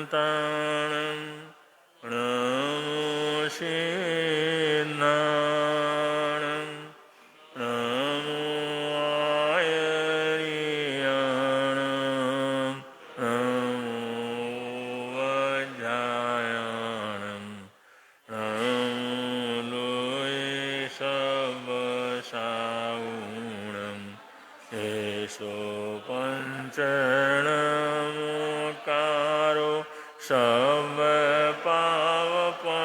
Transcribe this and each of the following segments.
સંતાણં નમો સિદ્ધાણં નમો આયર્યાણં નમો વજ્રાયણં નમો લોય સબસાઉણં એસો પંચણમોકારો સબ પાવપણાસણો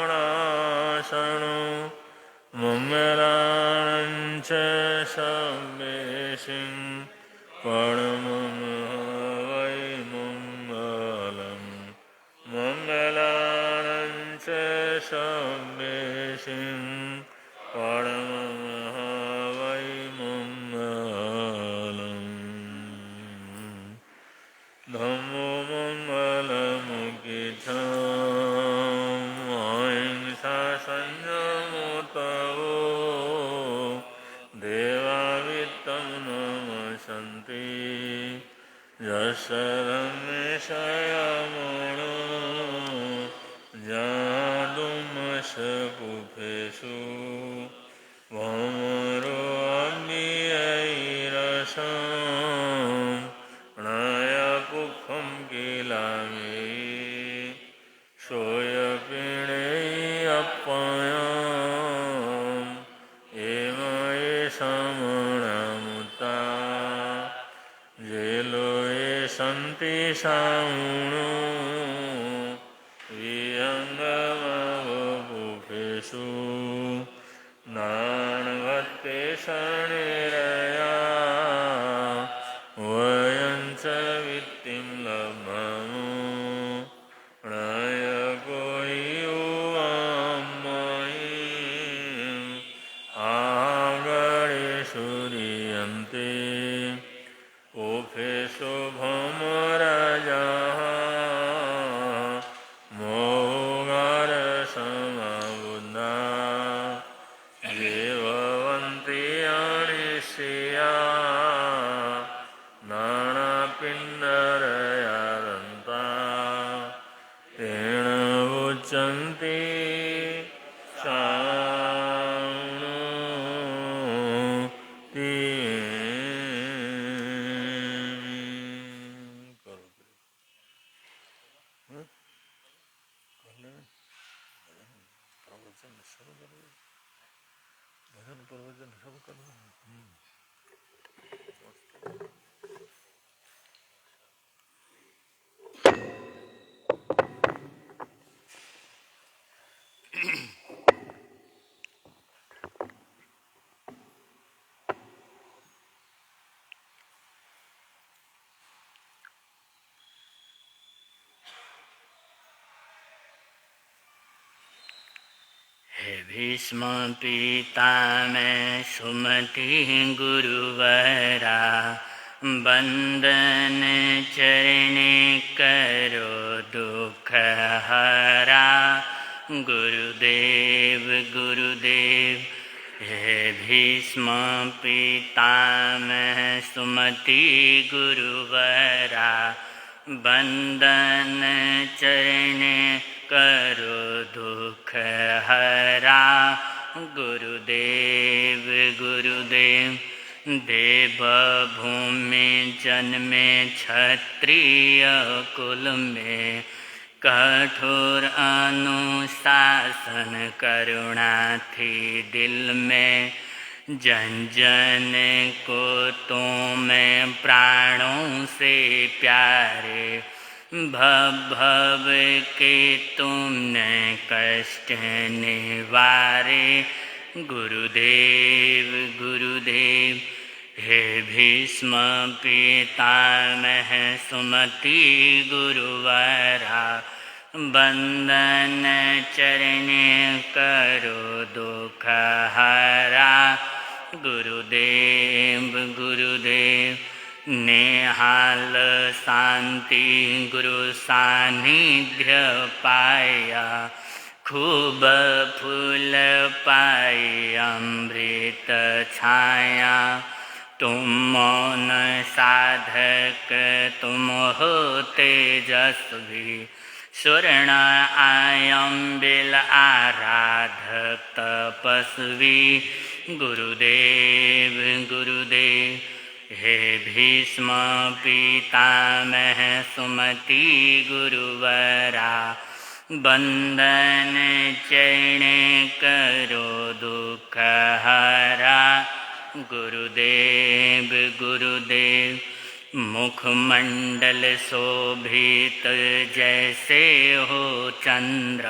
મંગલાણં ચ સબ્બેશિં પરમં વૈ મંગલં મંગલાણં ચ સબ્બેશિં પરમં વૈ મંગલં ધમ્મો મંગલમુખિતં અહિંસા સંયમો તવો દેવા વિત્તં નમસન્તિ યશરમેશયમણો જાદુમસપુફેષુ ભમરો અભિયૈરસં નયપુખં કિલામેયી સોયપિણેયપયં એમયે સમણમુતા જેલોયે સંતિ સાઉણો વિહંગમવપુફેષુ નાણવત્તે શણિરયા વયં ચ વિત્તિં લભમો પ્રયગોયુવામયીં આગળે સૂર્યન્તે ઓફેશો ભમરાજા મોગાર સમબુદ્ધા દેવવંતિ અણિષ્યા નાણાપિંડરયાદંતા તેણ ઉચ્ચન્તિ સાઉણો हे भीष्म पितामह सुमति गुरुवरा बंदन चरणे करो दुख हरा गुरुदेव गुरुदेव हे भीष्म पितामह सुमति गुरुवरा बंदन चरणे करो दुख हरा गुरुदेव गुरुदेव देवभूमि जन्मे क्षत्रिय कुल में कठोर अनुशासन करुणा थी दिल में जन जन को तुम्हें प्राणों से प्यारे भव भव के तुमने कष्ट निवारे गुरुदेव गुरुदेव हे भीष्म पितामह सुमति गुरुवरा बंदन चरणे करो दुख हरा गुरुदेव गुरुदेव नेहाल शांति गुरु सानिध्य पाया खूब फूल पाई अमृत छाया तुम मौन साधक तुम हो तेजस्वी स्वर्ण आयम बिल आराधक तपस्वी गुरुदेव गुरुदेव। हे भीष्म पितामह सुमति गुरुवरा, बंदन चरण करो दुख हरा। गुरुदेव गुरुदेव। मुखमंडल शोभित जैसे हो चंद्र,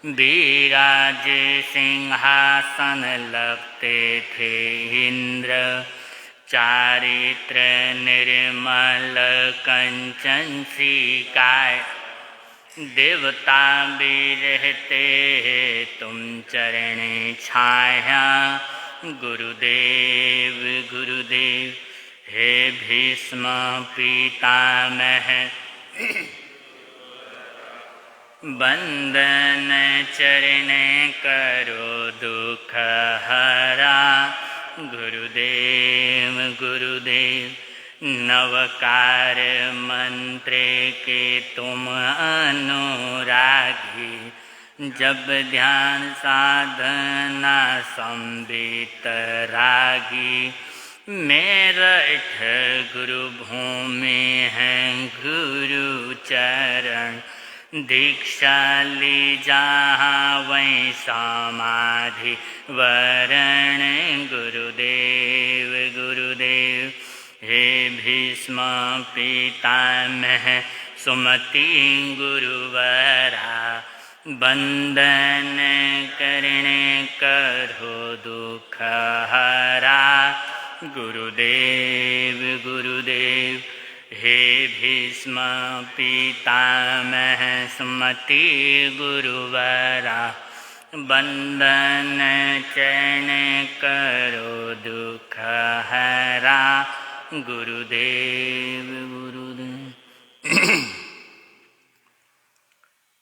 विराज सिंहासन लगते थे इंद्र। चारित्र निर्मल कंचन सिकाय, देवता भी रहते तुम चरण छाया। गुरुदेव गुरुदेव। हे भीष्म पितामह बंदन चरण करो दुख हरा। गुरुदेव गुरुदेव। नवकार मंत्र के तुम अनुरागी, जब ध्यान साधना संबित रागी। मेरठ गुरु भूमि है गुरु चरण, दीक्षा ली जहाँ वहीं समाधि वरण। गुरुदेव गुरुदेव। हे भीष्म पितामह सुमति गुरुवरा, बंदन करण करो दुख हरा। गुरुदेव गुरुदेव। हे भीष्म पितामह सुमति गुरुवरा, बंदन चरण करो दुख हरा। गुरुदेव गुरुदेव।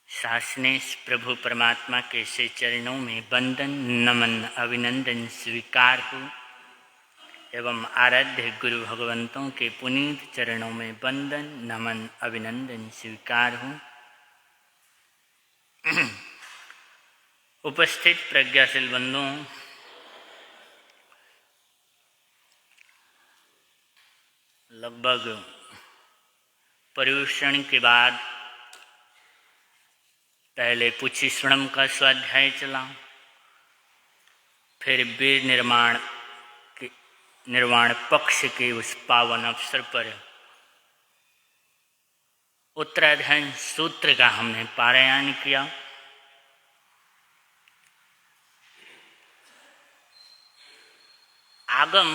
शासनेश प्रभु परमात्मा के श्री चरणों में वंदन नमन अभिनंदन स्वीकार हो, एवं आराध्य गुरु भगवंतों के पुनीत चरणों में वंदन नमन अभिनंदन स्वीकार हो। उपस्थित प्रज्ञाशील बंधुओं, लगभग पर्युषण के बाद पहले पुच्छिस्वणम का स्वाध्याय चला, फिर वीर निर्वाण पक्ष के उस पावन अवसर पर उत्तराधायन सूत्र का हमने पारायण किया। आगम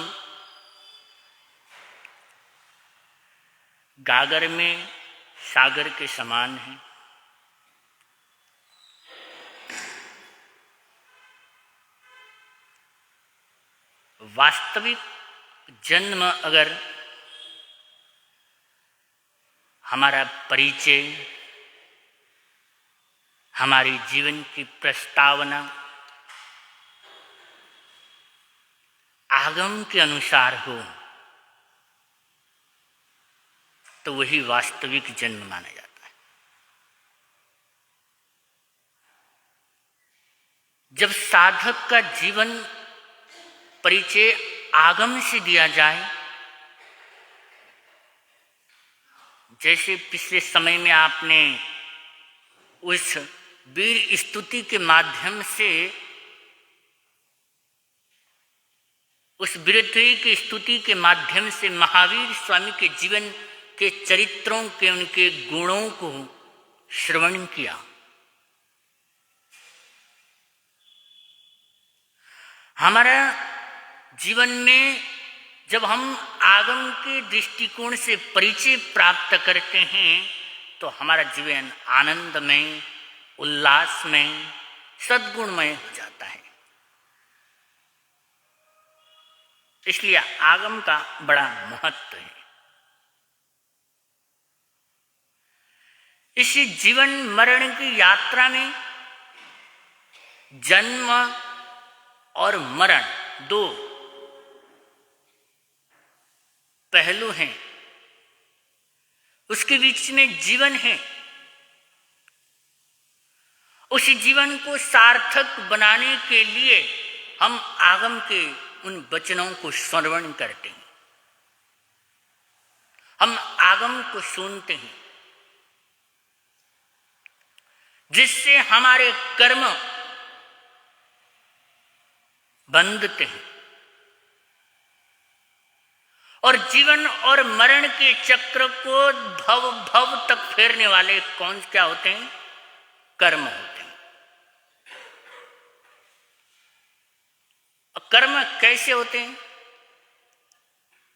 गागर में सागर के समान है। वास्तविक जन्म अगर हमारा परिचय, हमारी जीवन की प्रस्तावना आगम के अनुसार हो तो वही वास्तविक जन्म माना जाता है। जब साधक का जीवन परिचय आगम से दिया जाए, जैसे पिछले समय में आपने उस वीर स्तुति के माध्यम से, उस वीरत्व की स्तुति के माध्यम से महावीर स्वामी के जीवन के चरित्रों के, उनके गुणों को श्रवण किया। हमारा जीवन में जब हम आगम के दृष्टिकोण से परिचय प्राप्त करते हैं तो हमारा जीवन आनंदमय, उल्लासमय, सद्गुणमय हो जाता है। इसलिए आगम का बड़ा महत्व है। इसी जीवन मरण की यात्रा में जन्म और मरण दो पहलू हैं, उसके बीच में जीवन है। उस जीवन को सार्थक बनाने के लिए हम आगम के उन वचनों को श्रवण करते हैं, हम आगम को सुनते हैं, जिससे हमारे कर्म बंधते हैं और जीवन और मरण के चक्र को भव भव तक फेरने वाले कौन क्या होते हैं? कर्म होते हैं। और कर्म कैसे होते हैं?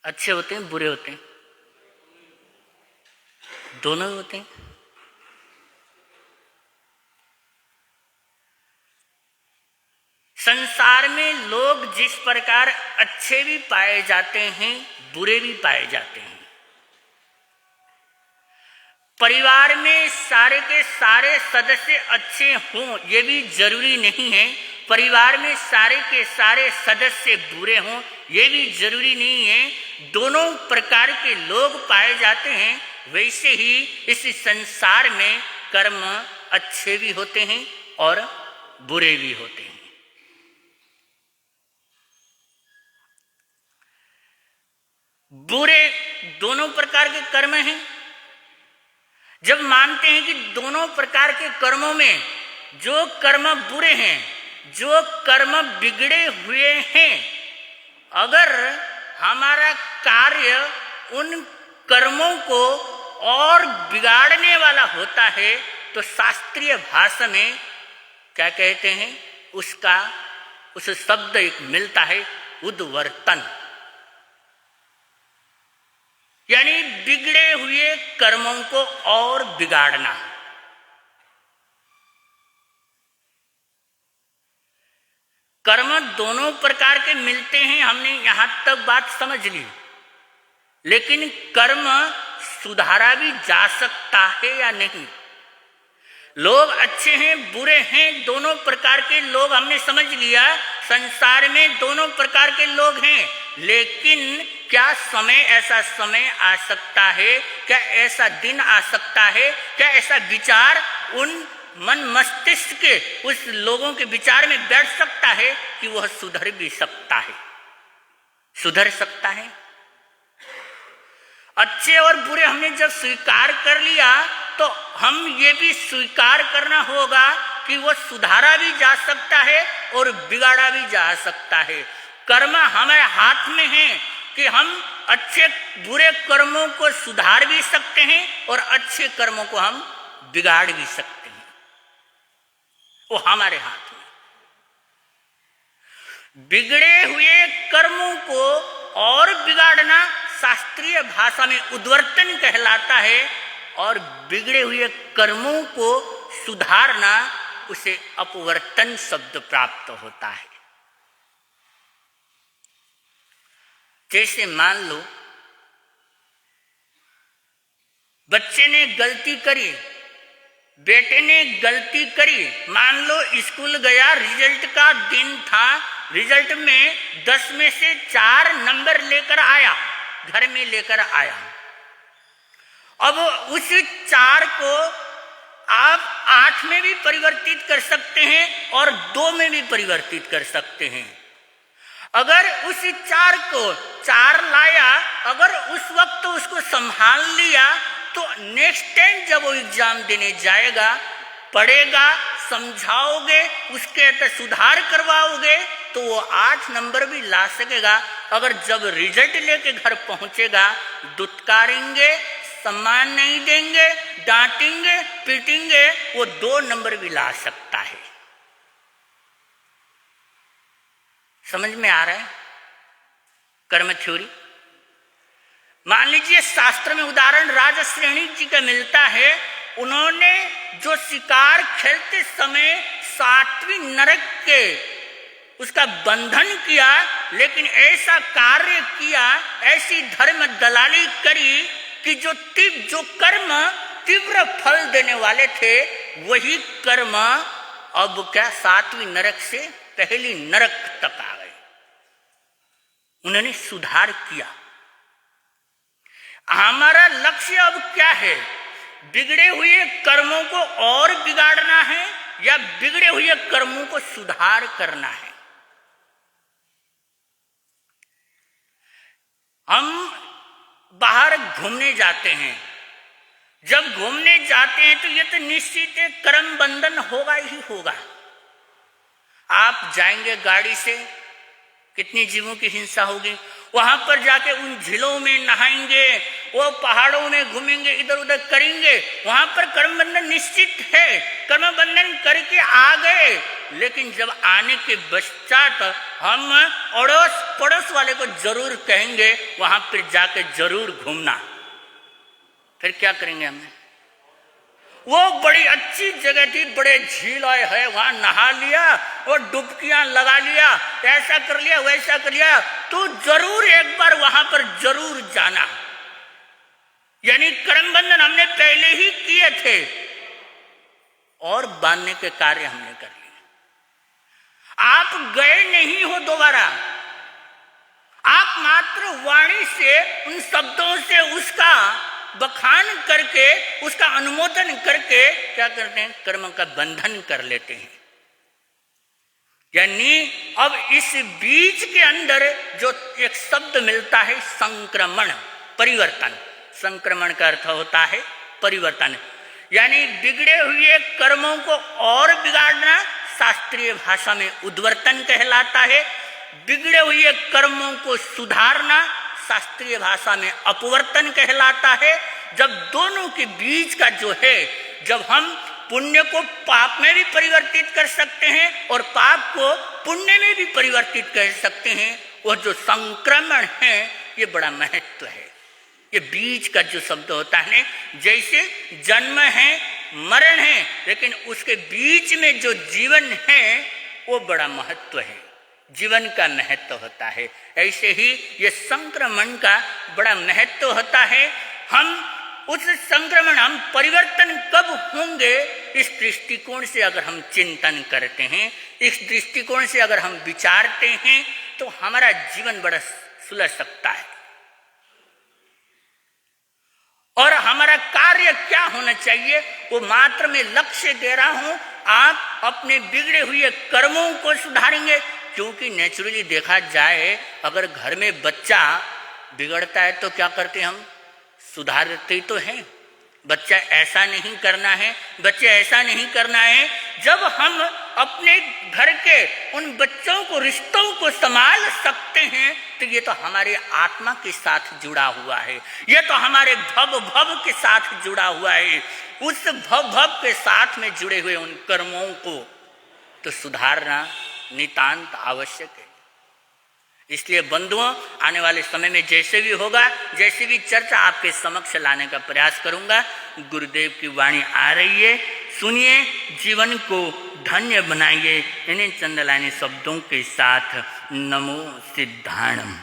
अच्छे होते हैं, बुरे होते हैं? दोनों होते हैं। संसार में लोग जिस प्रकार अच्छे भी पाए जाते हैं, बुरे भी पाए जाते हैं। परिवार में सारे के सारे सदस्य अच्छे हों ये भी जरूरी नहीं है, परिवार में सारे के सारे सदस्य बुरे हों ये भी जरूरी नहीं है। दोनों प्रकार के लोग पाए जाते हैं। वैसे ही इस संसार में कर्म अच्छे भी होते हैं और बुरे भी होते हैं। बुरे दोनों प्रकार के कर्म हैं। जब मानते हैं कि दोनों प्रकार के कर्मों में जो कर्म बुरे हैं, जो कर्म बिगड़े हुए हैं, अगर हमारा कार्य उन कर्मों को और बिगाड़ने वाला होता है तो शास्त्रीय भाषा में क्या कहते हैं? उस शब्द एक मिलता है, उद्वर्तन, यानी बिगड़े हुए कर्मों को और बिगाड़ना। कर्म दोनों प्रकार के मिलते हैं, हमने यहां तक बात समझ ली, लेकिन कर्म सुधारा भी जा सकता है या नहीं? लोग अच्छे हैं, बुरे हैं, दोनों प्रकार के लोग हमने समझ लिया। संसार में दोनों प्रकार के लोग हैं, लेकिन क्या ऐसा समय आ सकता है, क्या ऐसा दिन आ सकता है, क्या ऐसा विचार उन मन मस्तिष्क के उस लोगों के विचार में बैठ सकता है कि वह सुधर भी सकता है, सुधर सकता है? अच्छे और बुरे हमने जब स्वीकार कर लिया तो हम ये भी स्वीकार करना होगा कि वह सुधारा भी जा सकता है और बिगाड़ा भी जा सकता है। कर्म हमारे हाथ में है कि हम अच्छे बुरे कर्मों को सुधार भी सकते हैं और अच्छे कर्मों को हम बिगाड़ भी सकते हैं। वो हमारे हाथ में। बिगड़े हुए कर्मों को और बिगाड़ना शास्त्रीय भाषा में उद्वर्तन कहलाता है और बिगड़े हुए कर्मों को सुधारना उसे अपवर्तन शब्द प्राप्त होता है। जैसे मान लो बच्चे ने गलती करी, बेटे ने गलती करी, मान लो स्कूल गया, रिजल्ट का दिन था, रिजल्ट में 10 में से 4 नंबर लेकर आया, घर में लेकर आया। अब उस 4 को आप 8 में भी परिवर्तित कर सकते हैं और 2 में भी परिवर्तित कर सकते हैं। अगर उस 4 को 4 लाया, अगर उस वक्त उसको संभाल लिया तो नेक्स्ट टाइम जब वो एग्जाम देने जाएगा, पढ़ेगा, समझाओगे, उसके अंदर सुधार करवाओगे तो वो 8 नंबर भी ला सकेगा। अगर जब रिजल्ट लेके घर पहुंचेगा, दुत्कारेंगे, सम्मान नहीं देंगे, डांटेंगे, पीटेंगे, वो 2 नंबर भी ला सकता है। समझ में आ रहा है कर्म थ्योरी? मान लीजिए शास्त्र में उदाहरण राजा श्रेणी जी का मिलता है। उन्होंने जो शिकार खेलते समय 7वीं नरक के उसका बंधन किया, लेकिन ऐसा कार्य किया, ऐसी धर्म दलाली करी कि जो कर्म तीव्र फल देने वाले थे, वही कर्म अब क्या 7वीं नरक से पहली नरक तक आ गए। उन्होंने सुधार किया। हमारा लक्ष्य अब क्या है? बिगड़े हुए कर्मों को और बिगाड़ना है या बिगड़े हुए कर्मों को सुधार करना है। हम बाहर घूमने जाते हैं, जब घूमने जाते हैं तो ये तो निश्चित है कर्म बंधन होगा ही होगा। आप जाएंगे गाड़ी से, कितनी जीवों की हिंसा होगी, वहां पर जाके उन झीलों में नहाएंगे, वो पहाड़ों में घूमेंगे, इधर उधर करेंगे, वहां पर कर्म बंधन निश्चित है, कर्म बंधन करके आ गए। लेकिन जब आने के पश्चात हम अड़ोस पड़ोस वाले को जरूर कहेंगे वहां पर जाके जरूर घूमना, फिर क्या करेंगे हम? वो बड़ी अच्छी जगह थी, बड़े झील आए है, वहां नहा लिया और डुबकियां लगा लिया, ऐसा कर लिया वैसा कर लिया, तो जरूर एक बार वहां पर जरूर जाना। यानी कर्म बंधन हमने पहले ही किए थे और बांधने के कार्य हमने कर लिए। आप गए नहीं हो दोबारा, आप मात्र वाणी से, उन शब्दों से उसका बखान करके, उसका अनुमोदन करके क्या करते हैं? कर्म का बंधन कर लेते हैं। यानी अब इस बीच के अंदर जो एक शब्द मिलता है संक्रमण, परिवर्तन। संक्रमण का अर्थ होता है परिवर्तन, यानी बिगड़े हुए कर्मों को और बिगाड़ना शास्त्रीय भाषा में उद्वर्तन कहलाता है, बिगड़े हुए कर्मों को सुधारना शास्त्रीय भाषा में अपवर्तन कहलाता है। जब दोनों के बीच का जो है, जब हम पुण्य को पाप में भी परिवर्तित कर सकते हैं और पाप को पुण्य में भी परिवर्तित कर सकते हैं, वह जो संक्रमण है ये बड़ा महत्व है। ये बीच का जो शब्द होता है, जैसे जन्म है मरण है, लेकिन उसके बीच में जो जीवन है वो बड़ा महत्व है, जीवन का महत्व होता है। ऐसे ही ये संक्रमण का बड़ा महत्व होता है। हम उस संक्रमण, हम परिवर्तन कब होंगे, इस दृष्टिकोण से अगर हम चिंतन करते हैं, इस दृष्टिकोण से अगर हम विचारते हैं, तो हमारा जीवन बड़ा सुलझ सकता है। और हमारा कार्य क्या होना चाहिए, वो मात्र मैं लक्ष्य दे रहा हूं, आप अपने बिगड़े हुए कर्मों को सुधारेंगे। क्योंकि नेचुरली देखा जाए, अगर घर में बच्चा बिगड़ता है तो क्या करते हम? सुधारते तो हैं। बच्चा ऐसा नहीं करना है, बच्चे ऐसा नहीं करना है। जब हम अपने घर के उन बच्चों को, रिश्तों को संभाल सकते हैं, तो ये तो हमारे आत्मा के साथ जुड़ा हुआ है, ये तो हमारे भव भव के साथ जुड़ा हुआ है। उस भव भव के साथ में जुड़े हुए उन कर्मों को तो सुधारना नितांत आवश्यक है। इसलिए बंधुओं, आने वाले समय में जैसे भी होगा, जैसे भी चर्चा आपके समक्ष लाने का प्रयास करूंगा। गुरुदेव की वाणी आ रही है, सुनिए, जीवन को धन्य बनाइए। इन्हीं चंदलानी शब्दों के साथ नमो सिद्धाणम।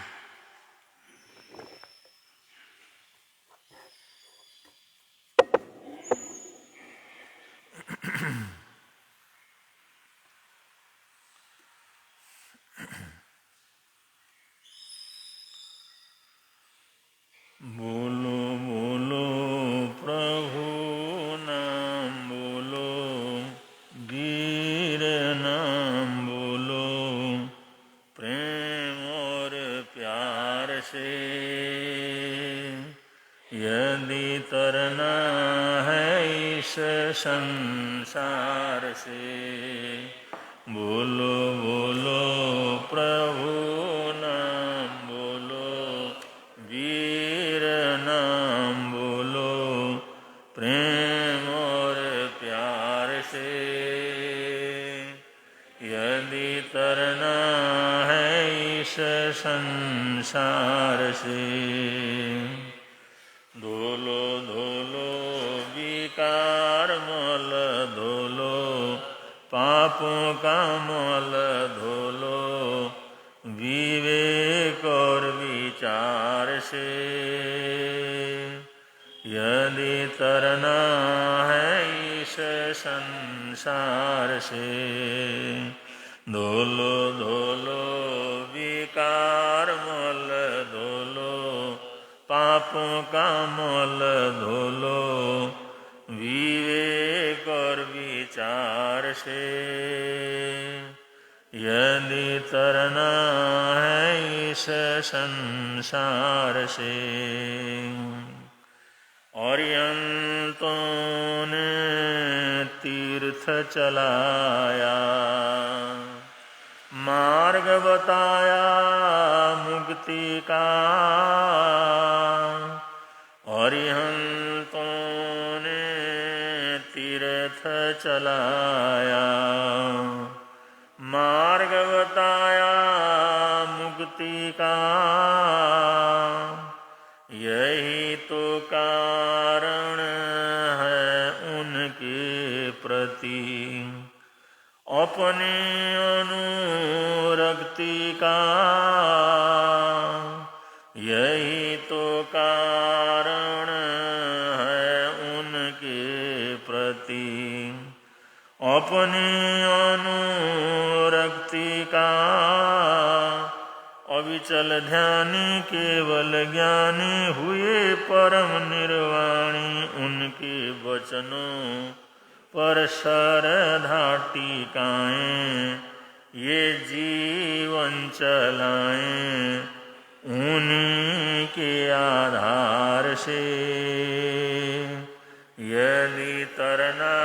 बोलो बोलो प्रभु नाम, बोलो वीर नाम, बोलो प्रेम और प्यार से। यदि तरना है इस संसार से, बोलो बोलो प्रभु नाम, बोलो वीर नाम, बोलो प्रेम और प्यार से। यदि तरना है इस संसार से, धोलो धोलो विकार मल, धोलो पापों का मल, धोलो विवेक और विचार से। यदि तरना है इस संसार से, धोलो धोलो विकार मल, धोलो पापों का मल, धोलो विवेक और विचार विचार से यदि तरना है इस संसार से। औरियंतों ने तीर्थ चलाया, मार्ग बताया मुक्ति का। औरियंतों ने तीर्थ चलाया, मार्ग बताया मुक्ति का। यही तो कारण है उनके प्रति अपनी अनुरक्ति का। यही तो कारण है उनके प्रति अपनी अनुरक्ति का। अविचल ध्यानी केवल ज्ञानी हुए परम निर्वाणी। उनके वचनों पर श्रद्धा टिकाएं, ये जीवन चलाएं उन्हीं के आधार से। यदि तरना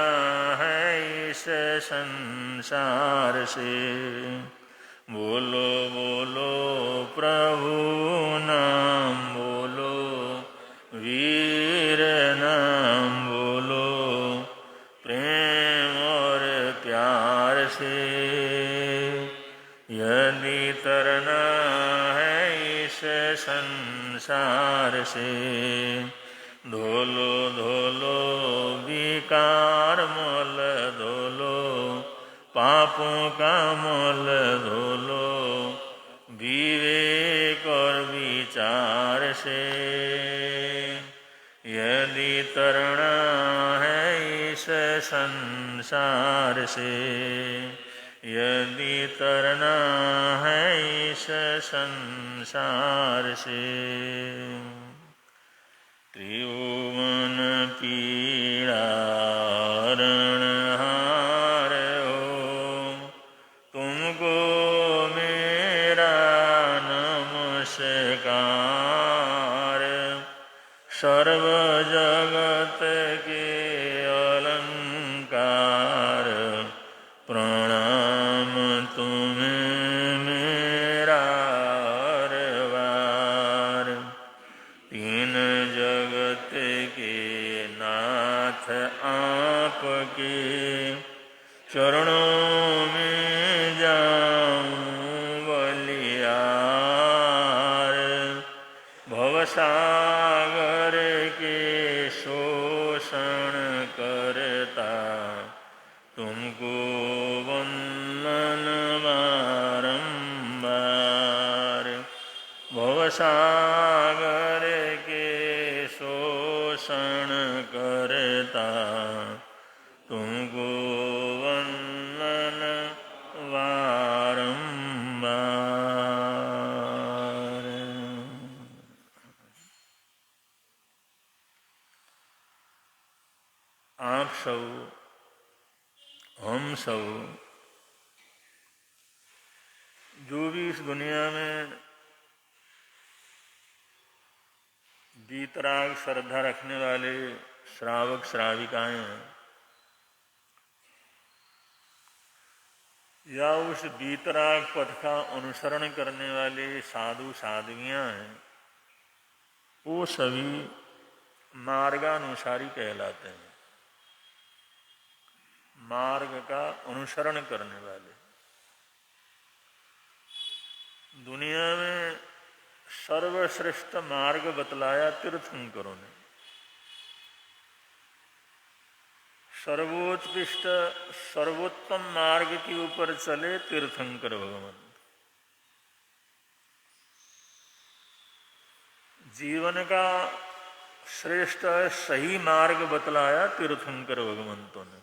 है इस संसार से, बोलो बोलो प्रभु नाम बोलो, वीर नाम बोलो, प्रेम और प्यार से। यदि तरना है इस संसार से, धोलो धोलो विकार मल धोलो, पापों का मल धोलो विवेक और विचार से। यदि तरना है इस संसार से, यदि तरना है इस संसार से। त्रिभुवन पीड़ा रणहार हो, तुमको मेरा नमस्कार। सर्व जगत के अलंकार, प्रणाम तुम्हें मेरा बार। तीन जगत के नाथ आपके चरणों में जाऊं बलियार। भवसागर के शोषण करता, तुमको वंदन बारंबार। भवसागर के शोषण करता, तुमको वंदन बारंबार। आप सब, हम सब जो भी इस दुनिया में वीतराग श्रद्धा रखने वाले श्रावक श्राविकाएं हैं, या उस वीतराग पथ का अनुसरण करने वाले साधु साध्वियां हैं, वो सभी मार्गानुसारी कहलाते हैं। मार्ग का अनुसरण करने वाले। दुनिया में सर्वश्रेष्ठ मार्ग बतलाया तीर्थंकरों ने। सर्वोत्कृष्ट सर्वोत्तम मार्ग के ऊपर चले तीर्थंकर भगवान। जीवन का श्रेष्ठ सही मार्ग बतलाया तीर्थंकर भगवंतों ने।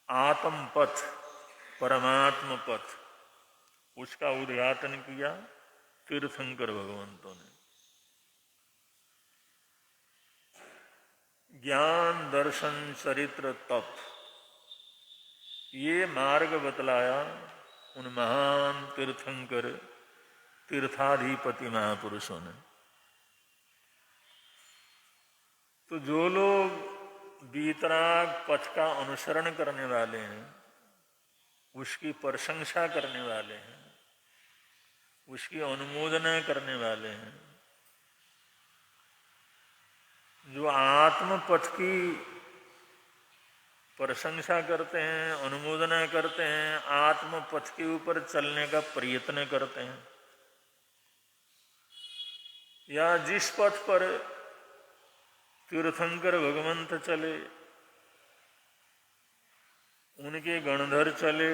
आत्म पथ, परमात्म पथ, उसका उद्घाटन किया तीर्थंकर भगवंतों ने। ज्ञान दर्शन चरित्र तप, ये मार्ग बतलाया उन महान तीर्थंकर तीर्थाधिपति महापुरुषों ने। तो जो लोग वीतराग पथ का अनुसरण करने वाले हैं, उसकी प्रशंसा करने वाले हैं, उसकी अनुमोदना करने वाले हैं, जो आत्म पथ की प्रशंसा करते हैं, अनुमोदना करते हैं, आत्म पथ के ऊपर चलने का प्रयत्न करते हैं, या जिस पथ पर तीर्थंकर भगवंत चले, उनके गणधर चले,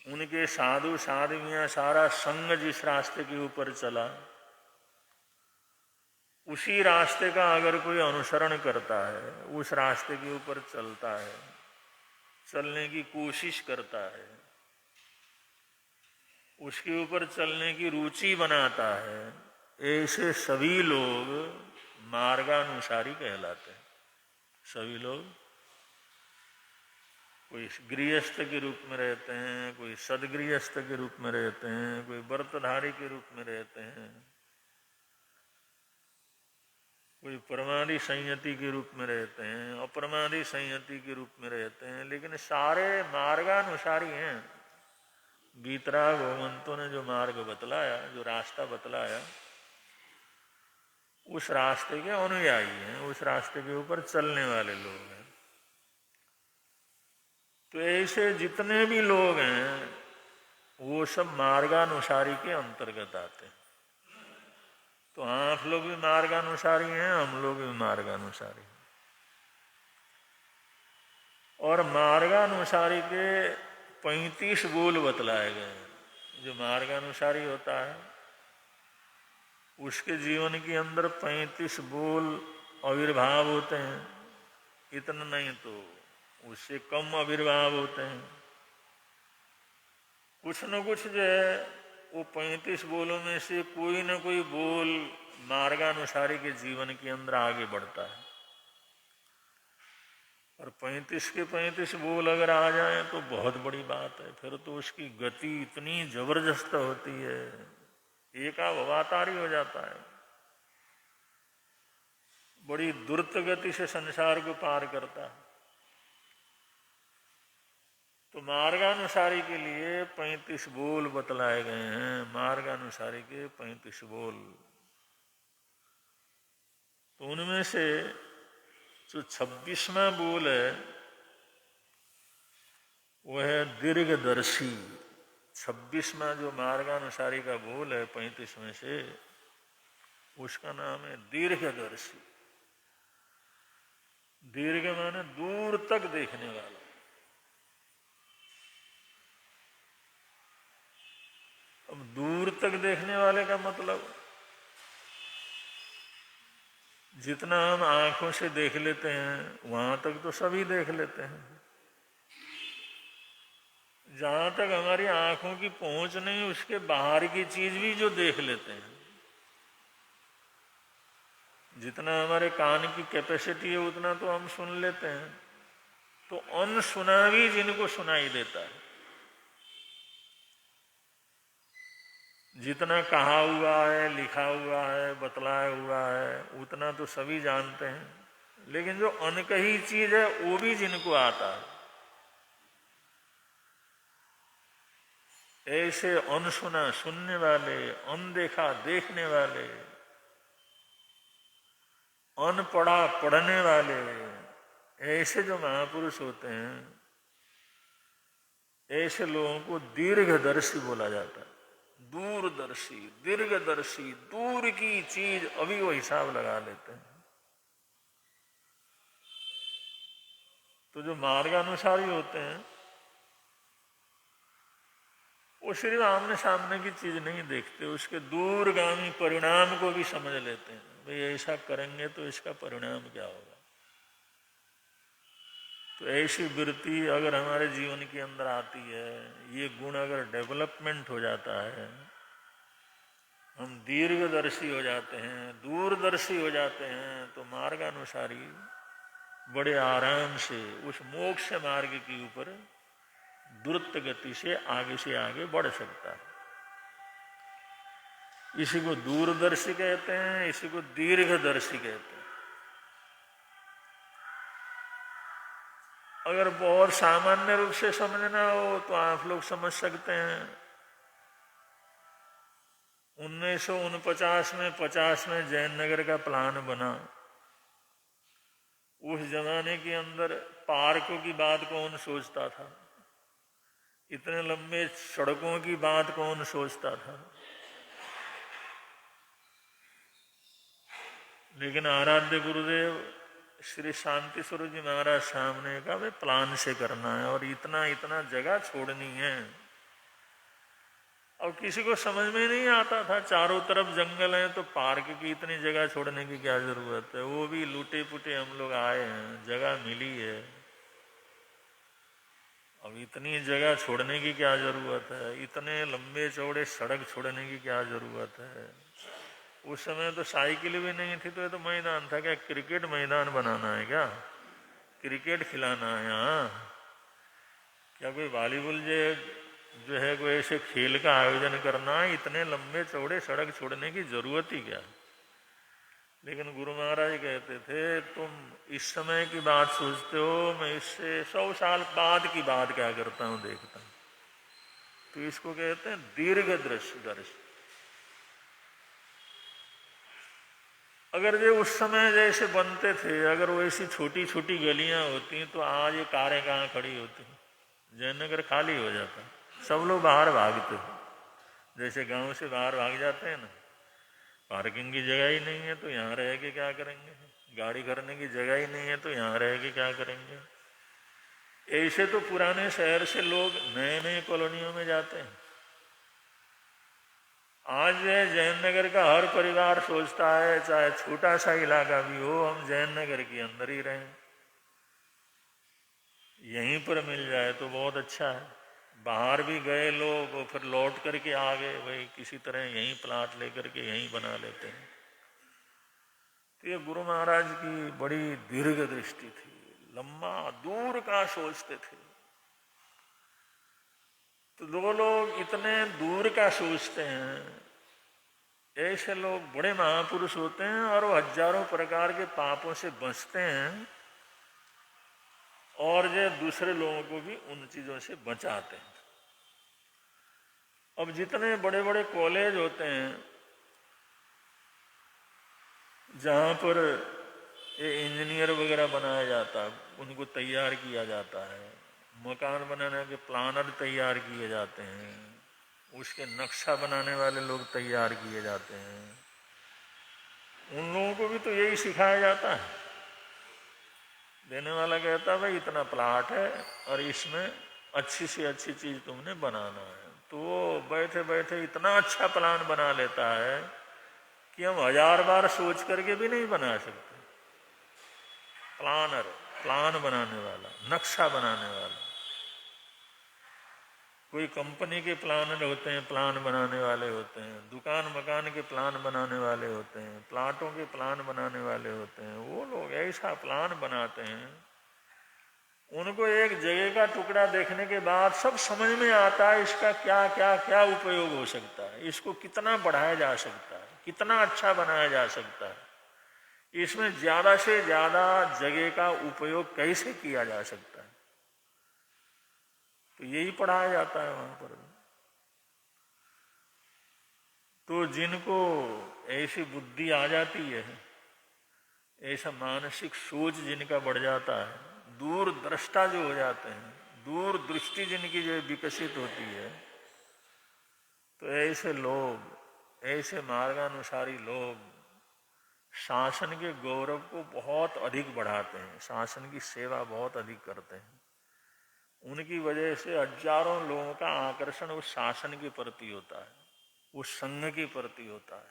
उनके साधु साध्वियां सारा संग जिस रास्ते के ऊपर चला, उसी रास्ते का अगर कोई अनुसरण करता है, उस रास्ते के ऊपर चलता है, चलने की कोशिश करता है, उसके ऊपर चलने की रुचि बनाता है, ऐसे सभी लोग मार्गानुसारी कहलाते हैं। सभी लोग कोई गृहस्थ के रूप में रहते हैं, कोई सदगृहस्थ के रूप में रहते हैं, कोई व्रतधारी के रूप में रहते हैं, कोई परमादि संयति के रूप में रहते हैं, अप्रमादी संयति के रूप में रहते हैं, लेकिन सारे मार्गानुसारी हैं। वीतराग भगवंतों ने जो मार्ग बतलाया, जो रास्ता बतलाया, उस रास्ते के अनुयायी हैं, उस रास्ते के ऊपर चलने वाले लोग हैं। तो ऐसे जितने भी लोग हैं वो सब मार्गानुसारी के अंतर्गत आते हैं। तो आप लोग भी मार्गानुसारी हैं, हम लोग भी मार्गानुसारी हैं। और मार्गानुसारी के 35 बोल बतलाए गए हैं। जो मार्गानुसारी होता है उसके जीवन के अंदर 35 बोल आविर्भाव होते हैं, इतना नहीं तो उससे कम आविर्भाव होते हैं। कुछ न कुछ जो है वो 35 बोलों में से कोई न कोई बोल मार्गानुसारी के जीवन के अंदर आगे बढ़ता है। और 35 के 35 बोल अगर आ जाए तो बहुत बड़ी बात है। फिर तो उसकी गति इतनी जबरदस्त होती है, एकावतारी हो जाता है, बड़ी द्रुत गति से संसार को पार करता है। तो मार्गानुसारी के लिए 35 बोल बतलाए गए हैं। मार्गानुसारी के 35 बोल, तो उनमें से जो 26वां बोल है वह है दीर्घदर्शी। 26वां जो मार्गानुसारी का बोल है 35 में से, उसका नाम है दीर्घदर्शी। दीर्घ माने दूर तक देखने वाला। अब दूर तक देखने वाले का मतलब जितना हम आंखों से देख लेते हैं वहां तक तो सभी देख लेते हैं। जहां तक हमारी आंखों की पहुंच नहीं, उसके बाहर की चीज भी जो देख लेते हैं। जितना हमारे कान की कैपेसिटी है उतना तो हम सुन लेते हैं। तो अनसुना भी जिनको सुनाई देता है, जितना कहा हुआ है, लिखा हुआ है, बतलाया हुआ है, उतना तो सभी जानते हैं। लेकिन जो अनकही चीज है वो भी जिनको आता है, ऐसे अनसुना सुनने वाले, अनदेखा देखने वाले, अनपढ़ा पढ़ने वाले, ऐसे जो महापुरुष होते हैं, ऐसे लोगों को दीर्घदर्शी बोला जाता है। दूरदर्शी, दीर्घदर्शी, दूर की चीज अभी वो हिसाब लगा लेते हैं। तो जो मार्गानुसारी होते हैं वो सिर्फ आमने सामने की चीज नहीं देखते, उसके दूरगामी परिणाम को भी समझ लेते हैं। भाई ऐसा करेंगे तो इसका परिणाम क्या होगा। तो ऐसी वृत्ति अगर हमारे जीवन के अंदर आती है, ये गुण अगर डेवलपमेंट हो जाता है, हम दीर्घदर्शी हो जाते हैं, दूरदर्शी हो जाते हैं, तो मार्गानुसारी बड़े आराम से उस मोक्ष मार्ग के ऊपर द्रुत गति से आगे बढ़ सकता है। इसी को दूरदर्शी कहते हैं, इसी को दीर्घदर्शी कहते हैं। अगर बहुत सामान्य रूप से समझना हो तो आप लोग समझ सकते हैं 1949 में 50 में जयनगर का प्लान बना। उस जमाने के अंदर पार्कों की बात कौन सोचता था, इतने लंबे सड़कों की बात कौन सोचता था। लेकिन आराध्य गुरुदेव श्री शांति स्वरूप जी महाराज सामने का वे प्लान से करना है और इतना इतना जगह छोड़नी है। अब किसी को समझ में नहीं आता था, चारों तरफ जंगल है तो पार्क की इतनी जगह छोड़ने की क्या जरूरत है। वो भी लूटे पुटे हम लोग आए हैं, जगह मिली है, अब इतनी जगह छोड़ने की क्या जरूरत है, इतने लंबे चौड़े सड़क छोड़ने की क्या जरूरत है। उस समय तो साइकिल भी नहीं थी, तो ये तो मैदान था। क्या क्रिकेट मैदान बनाना है क्या, क्रिकेट खिलाना है यहाँ, क्या कोई वॉलीबॉल जो है कोई ऐसे खेल का आयोजन करना है। इतने लंबे चौड़े सड़क छोड़ने की जरूरत ही क्या। लेकिन गुरु महाराज कहते थे तुम इस समय की बात सोचते हो, मैं इससे 100 साल बाद की बात क्या करता हूँ देखता हूँ। तो इसको कहते हैं दीर्घदर्शी। अगर ये उस समय जैसे बनते थे, अगर वैसी छोटी छोटी गलियां होती तो आज ये कारें कहाँ खड़ी होती, जयनगर खाली हो जाता, सब लोग बाहर भागते। जैसे गांव से बाहर भाग जाते हैं ना, पार्किंग की जगह ही नहीं है तो यहाँ रह के क्या करेंगे, गाड़ी करने की जगह ही नहीं है तो यहाँ रह के क्या करेंगे। ऐसे तो पुराने शहर से लोग नए नए कॉलोनियों में जाते हैं। आज जयनगर का हर परिवार सोचता है चाहे छोटा सा इलाका भी हो, हम जयनगर के अंदर ही रहें, यहीं पर मिल जाए तो बहुत अच्छा है। बाहर भी गए लोग और फिर लौट करके आ गए, भाई किसी तरह यहीं प्लाट लेकर के यहीं बना लेते हैं। तो ये गुरु महाराज की बड़ी दीर्घ दृष्टि थी, लंबा दूर का सोचते थे। तो दो लोग इतने दूर का सोचते हैं, ऐसे लोग बड़े महापुरुष होते हैं और वो हजारों प्रकार के पापों से बचते हैं और जो दूसरे लोगों को भी उन चीजों से बचाते हैं। अब जितने बड़े बड़े कॉलेज होते हैं जहाँ पर ये इंजीनियर वगैरह बनाया जाता है, उनको तैयार किया जाता है, मकान बनाने के प्लानर तैयार किए जाते हैं, उसके नक्शा बनाने वाले लोग तैयार किए जाते हैं, उन लोगों को भी तो यही सिखाया जाता है। देने वाला कहता है भाई इतना प्लाट है और इसमें अच्छी से अच्छी चीज तुमने बनाना है, तो वो बैठे बैठे इतना अच्छा प्लान बना लेता है कि हम 1000 बार सोच करके भी नहीं बना सकते। प्लान बनाने वाला, नक्शा बनाने वाला, कोई कंपनी के प्लानर होते हैं, प्लान बनाने वाले होते हैं, दुकान मकान के प्लान बनाने वाले होते हैं, प्लाटों के प्लान बनाने वाले होते हैं। वो लोग ऐसा प्लान बनाते हैं, उनको एक जगह का टुकड़ा देखने के बाद सब समझ में आता है इसका क्या क्या क्या उपयोग हो सकता है, इसको कितना बढ़ाया जा सकता है, कितना अच्छा बनाया जा सकता है, इसमें ज्यादा से ज्यादा जगह का उपयोग कैसे किया जा सकता है। तो यही पढ़ाया जाता है वहां पर। तो जिनको ऐसी बुद्धि आ जाती है, ऐसा मानसिक सोच जिनका बढ़ जाता है, दूर दृष्टा जो हो जाते हैं, दूर दृष्टि जिनकी जो विकसित होती है, तो ऐसे लोग, ऐसे मार्गानुसारी लोग शासन के गौरव को बहुत अधिक बढ़ाते हैं, शासन की सेवा बहुत अधिक करते हैं। उनकी वजह से हजारों लोगों का आकर्षण उस शासन के प्रति होता है, उस संघ के प्रति होता है,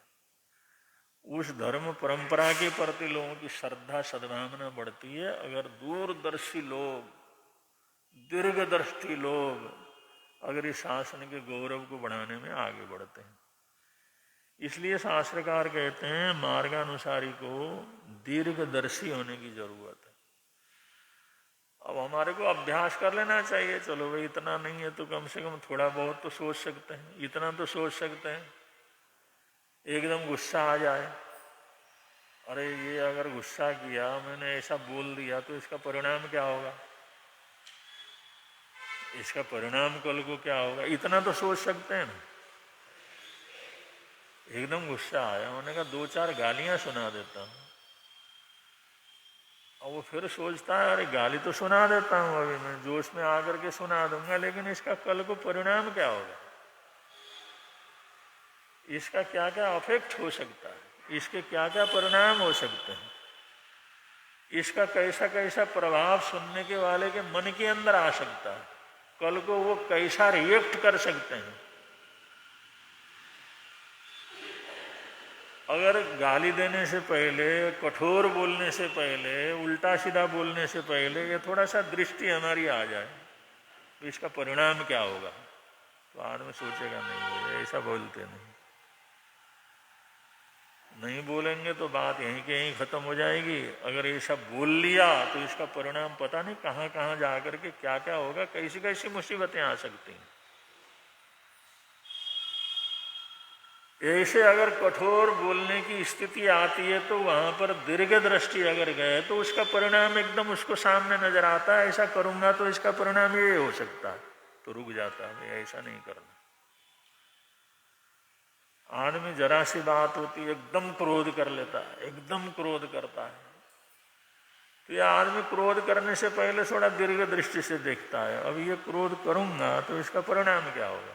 उस धर्म परंपरा के प्रति लोगों की श्रद्धा सद्भावना बढ़ती है। अगर दूरदर्शी लोग, दीर्घदृष्टि लोग अगर इस शासन के गौरव को बढ़ाने में आगे बढ़ते हैं। इसलिए शास्त्रकार कहते हैं मार्गानुसारी को दीर्घदर्शी होने की जरूरत है। अब हमारे को अभ्यास कर लेना चाहिए, चलो भाई इतना नहीं है तो कम से कम थोड़ा बहुत तो सोच सकते हैं, इतना तो सोच सकते हैं। एकदम गुस्सा आ जाए, अरे ये अगर गुस्सा किया, मैंने ऐसा बोल दिया तो इसका परिणाम क्या होगा, इसका परिणाम कल को क्या होगा, इतना तो सोच सकते हैं ना। एकदम गुस्सा आया, उन्होंने कहा 2-4 गालियां सुना देता हूँ। और वो फिर सोचता है अरे गाली तो सुना देता हूँ, अभी मैं जोश में आकर के सुना दूंगा, लेकिन इसका कल को परिणाम क्या होगा, इसका क्या क्या अफेक्ट हो सकता है, इसके क्या क्या परिणाम हो सकते हैं, इसका कैसा कैसा प्रभाव सुनने के वाले के मन के अंदर आ सकता है, कल को वो कैसा रिएक्ट कर सकते हैं। अगर गाली देने से पहले, कठोर बोलने से पहले, उल्टा सीधा बोलने से पहले ये थोड़ा सा दृष्टि हमारी आ जाए तो इसका परिणाम क्या होगा, तो आदमी सोचेगा नहीं ऐसा बोलते नहीं बोलेंगे तो बात यहीं के यहीं खत्म हो जाएगी। अगर ये सब बोल लिया तो इसका परिणाम पता नहीं कहाँ कहाँ जा करके क्या क्या होगा, कैसी कैसी मुसीबतें आ सकती हैं। ऐसे अगर कठोर बोलने की स्थिति आती है तो वहां पर दीर्घ दृष्टि अगर गए तो उसका परिणाम एकदम उसको सामने नजर आता है, ऐसा करूंगा तो इसका परिणाम ये हो सकता है, तो रुक जाता है, ऐसा नहीं करना। आदमी जरा सी बात होती है एकदम क्रोध कर लेता है, एकदम क्रोध करता है, तो यह आदमी क्रोध करने से पहले थोड़ा दीर्घ दृष्टि से देखता है, अब ये क्रोध करूंगा तो इसका परिणाम क्या होगा,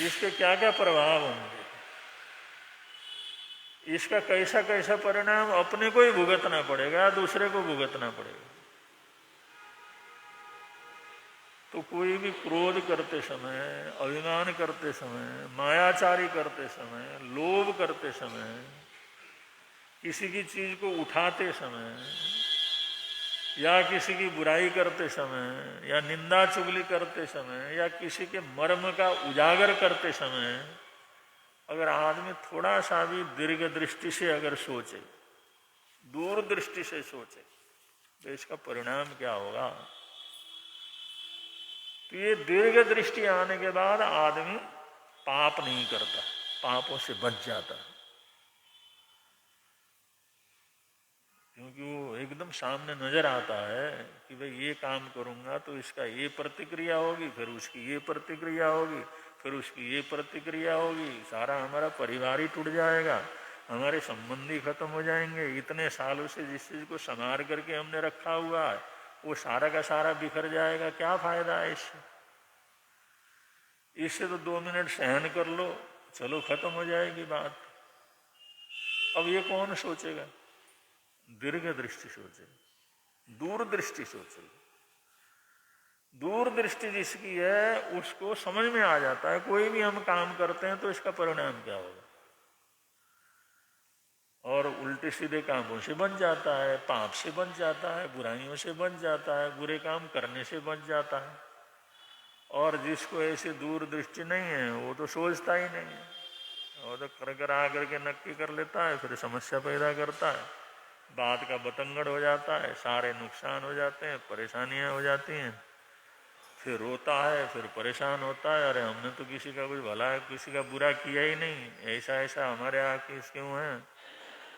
इसके क्या क्या प्रभाव होंगे, इसका कैसा कैसा परिणाम अपने को ही भुगतना पड़ेगा, दूसरे को भुगतना पड़ेगा। तो कोई भी क्रोध करते समय, अभिमान करते समय, मायाचारी करते समय, लोभ करते समय, किसी की चीज को उठाते समय या किसी की बुराई करते समय या निंदा चुगली करते समय या किसी के मर्म का उजागर करते समय अगर आदमी थोड़ा सा भी दीर्घ दृष्टि से अगर सोचे, दूर दृष्टि से सोचे, तो इसका परिणाम क्या होगा। तो ये दीर्घ दृष्टि आने के बाद आदमी पाप नहीं करता, पापों से बच जाता, क्योंकि वो एकदम सामने नजर आता है कि भाई ये काम करूंगा तो इसका ये प्रतिक्रिया होगी, फिर उसकी ये प्रतिक्रिया होगी, फिर उसकी ये प्रतिक्रिया होगी, सारा हमारा परिवार ही टूट जाएगा, हमारे संबंधी खत्म हो जाएंगे, इतने सालों से जिस चीज को संभाल करके हमने रखा हुआ है वो सारा का सारा बिखर जाएगा, क्या फायदा है इससे। इससे तो 2 मिनट सहन कर लो, चलो खत्म हो जाएगी बात। अब ये कौन सोचेगा, दीर्घ दृष्टि सोचे, दूर दृष्टि सोचे। दूर दृष्टि जिसकी है उसको समझ में आ जाता है कोई भी हम काम करते हैं तो इसका परिणाम क्या होगा, और उल्टे सीधे कामों से बच जाता है, पाप से बच जाता है, बुराइयों से बच जाता है, बुरे काम करने से बच जाता है। और जिसको ऐसी दूर दृष्टि नहीं है वो तो सोचता ही नहीं है, वो तो कर आकर के नक्की कर लेता है, फिर समस्या पैदा करता है, बात का बतंगड़ हो जाता है, सारे नुकसान हो जाते हैं, परेशानियां हो जाती हैं, फिर रोता है, फिर परेशान होता है, अरे हमने तो किसी का कुछ भला किसी का बुरा किया ही नहीं, ऐसा ऐसा हमारे आके क्यों है,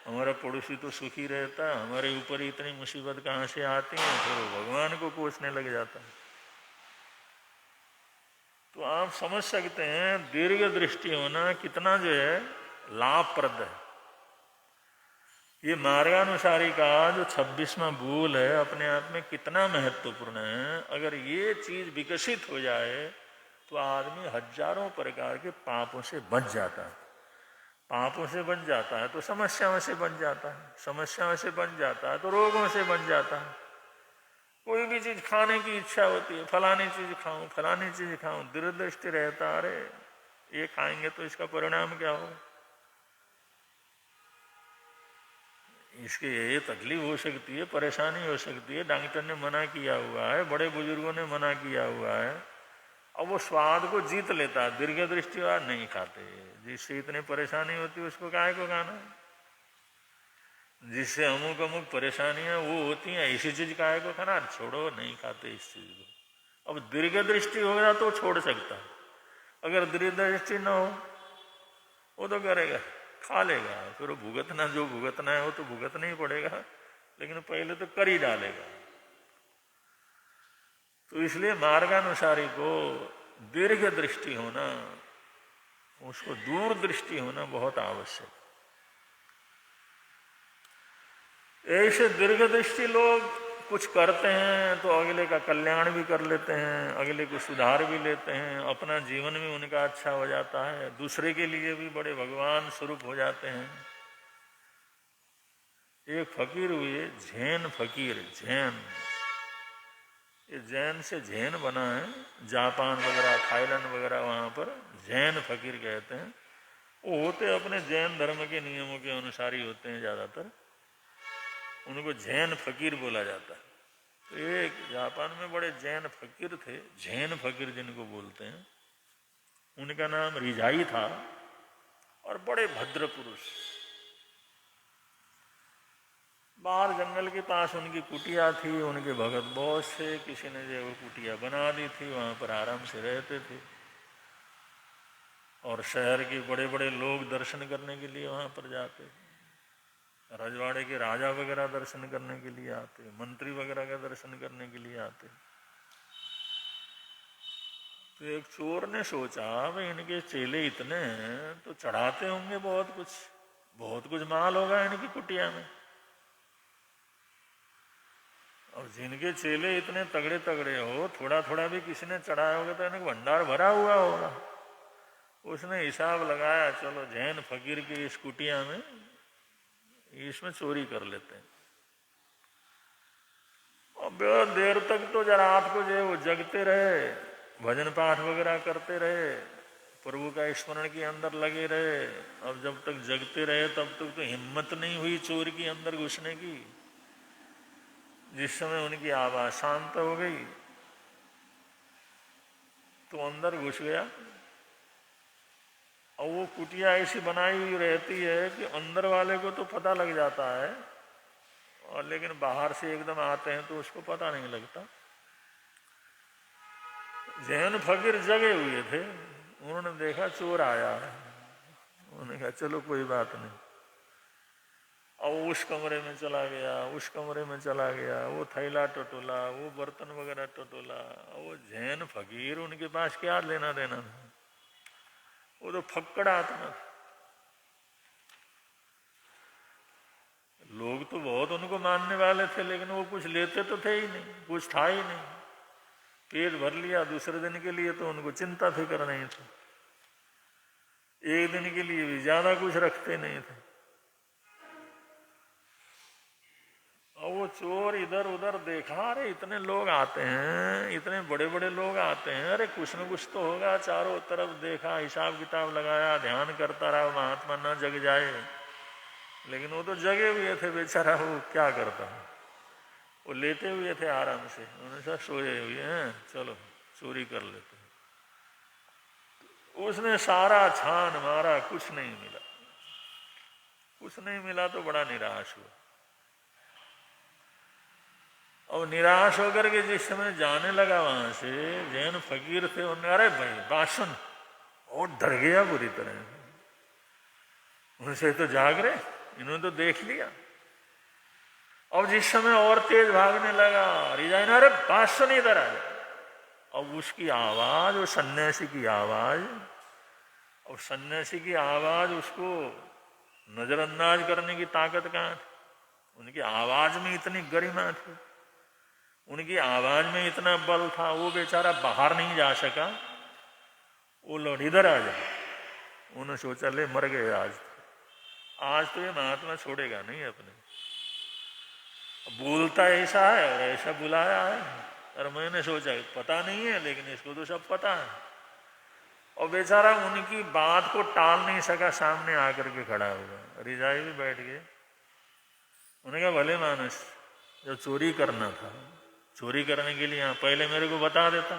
हमारा पड़ोसी तो सुखी रहता है, हमारे ऊपर इतनी मुसीबत कहाँ से आती है, फिर वो भगवान को कोसने लग जाता है। तो आप समझ सकते हैं दीर्घ दृष्टि होना कितना जो है लाभप्रद है। ये मार्गानुसारी का जो 26वां बोल है अपने आप में कितना महत्वपूर्ण है। अगर ये चीज विकसित हो जाए तो आदमी हजारों प्रकार के पापों से बच जाता है, पापों से बच जाता है तो समस्याओं से बच जाता है, समस्याओं से बच जाता है तो रोगों से बच जाता है। कोई भी चीज खाने की इच्छा होती है, फलानी चीज खाऊं, फलानी चीज खाऊं, दूरदृष्टि रहता, अरे ये खाएंगे तो इसका परिणाम क्या होगा, इसके ये तकलीफ हो सकती है, परेशानी हो सकती है, डॉक्टर ने मना किया हुआ है, बड़े बुजुर्गों ने मना किया हुआ है, अब वो स्वाद को जीत लेता है, दीर्घ दृष्टि वाला नहीं खाते। जिससे इतनी परेशानी होती है उसको काहे को खाना है? जिससे अमुक अमुक परेशानियां वो होती हैं, ऐसी चीज काहे को खाना? छोड़ो, नहीं खाते इस चीज को। अब दीर्घ दृष्टि होगा तो छोड़ सकता है, अगर दीर्घ दृष्टि न हो वो तो करेगा, खा लेगा, फिर भुगतना जो भुगतना है वो तो भुगतना ही पड़ेगा, लेकिन पहले तो कर ही डालेगा। तो इसलिए मार्गानुसारी को दीर्घ दृष्टि होना, उसको दूर दृष्टि होना बहुत आवश्यक। ऐसे दीर्घ दृष्टि लोग कुछ करते हैं तो अगले का कल्याण भी कर लेते हैं, अगले को सुधार भी लेते हैं, अपना जीवन भी उनका अच्छा हो जाता है, दूसरे के लिए भी बड़े भगवान स्वरूप हो जाते हैं। एक फकीर हुए, जैन फकीर, जैन, ये जैन से जैन बना है, जापान वगैरह थाईलैंड वगैरह वहाँ पर जैन फकीर कहते हैं। वो होते अपने जैन धर्म के नियमों के अनुसार ही होते हैं ज़्यादातर, उनको जैन फकीर बोला जाता है। तो एक जापान में बड़े जैन फकीर थे, जैन फकीर जिनको बोलते हैं, उनका नाम रिजाई था और बड़े भद्र पुरुष। बाहर जंगल के पास उनकी कुटिया थी, उनके भगत बहुत से, किसी ने जो वो कुटिया बना दी थी, वहां पर आराम से रहते थे। और शहर के बड़े बड़े लोग दर्शन करने के लिए वहां पर जाते, रजवाड़े के राजा वगैरह दर्शन करने के लिए आते, मंत्री वगैरह का दर्शन करने के लिए आते। तो एक चोर ने सोचा भाई इनके चेले इतने हैं तो चढ़ाते होंगे बहुत कुछ माल होगा इनकी कुटिया में। और जिनके चेले इतने तगड़े तगड़े हो, थोड़ा थोड़ा भी किसी ने चढ़ाया होगा तो इनका भंडार भरा हुआ होगा। उसने हिसाब लगाया, चलो जैन फकीर की इस कुटिया में इसमें चोरी कर लेते हैं। और बहुत देर तक तो रात को जो वो जगते रहे, भजन पाठ वगैरह करते रहे, प्रभु का स्मरण के अंदर लगे रहे। अब जब तक जगते रहे तब तक तो हिम्मत नहीं हुई चोर के अंदर घुसने की। जिस समय उनकी आवाज शांत हो गई तो अंदर घुस गया। और वो कुटिया ऐसी बनाई हुई रहती है कि अंदर वाले को तो पता लग जाता है, और लेकिन बाहर से एकदम आते हैं तो उसको पता नहीं लगता। जैन फकीर जगे हुए थे, उन्होंने देखा चोर आया है, उन्होंने कहा चलो कोई बात नहीं। और उस कमरे में चला गया, उस कमरे में चला गया, वो थैला टटोला, वो बर्तन वगैरह टटोला। वो जैन फकीर, उनके पास क्या लेना देना था, वो तो फक्कड़ आत्मा था। लोग तो बहुत उनको मानने वाले थे, लेकिन वो कुछ लेते तो थे ही नहीं, कुछ था ही नहीं। पेट भर लिया, दूसरे दिन के लिए तो उनको चिंता फिक्र नहीं थी, एक दिन के लिए भी ज्यादा कुछ रखते नहीं थे। और वो चोर इधर उधर देखा, अरे इतने लोग आते हैं, इतने बड़े बड़े लोग आते हैं, अरे कुछ न कुछ तो होगा। चारों तरफ देखा, हिसाब किताब लगाया, ध्यान करता रहा महात्मा न जग जाए। लेकिन वो तो जगे हुए थे बेचारा, वो क्या करता, वो लेटे हुए थे आराम से। उन्होंने कहा सोए हुए हैं, चलो चोरी कर लेते हैं। उसने सारा छान मारा, कुछ नहीं मिला, कुछ नहीं मिला तो बड़ा निराश हुआ। और निराश होकर के जिस समय जाने लगा वहां से, जैन फकीर थे, उन्होंने अरे भाई बात सुन, और डर गया बुरी तरह। उनसे तो जाग रहे, इन्होंने तो देख लिया। अब जिस समय और तेज भागने लगा, रिजाइन अरे बात सुन इधर आ। अब उसकी आवाज, वो सन्यासी की आवाज, और सन्यासी की आवाज उसको नजरअंदाज करने की ताकत कहाँ थी। उनकी आवाज में इतनी गरिमा थी, उनकी आवाज में इतना बल था, वो बेचारा बाहर नहीं जा सका। वो लोग इधर आ जाए, उन्होंने सोचा ले मर गए आज तो ये महात्मा छोड़ेगा नहीं अपने। बोलता ऐसा है और ऐसा बुलाया है, और मैंने सोचा पता नहीं है, लेकिन इसको तो सब पता है। और बेचारा उनकी बात को टाल नहीं सका, सामने आकर के खड़ा हुआ। रिजाई भी बैठ गए। उन्होंने कहा भले मानस, जब चोरी करना था, चोरी करने के लिए यहाँ पहले मेरे को बता देता,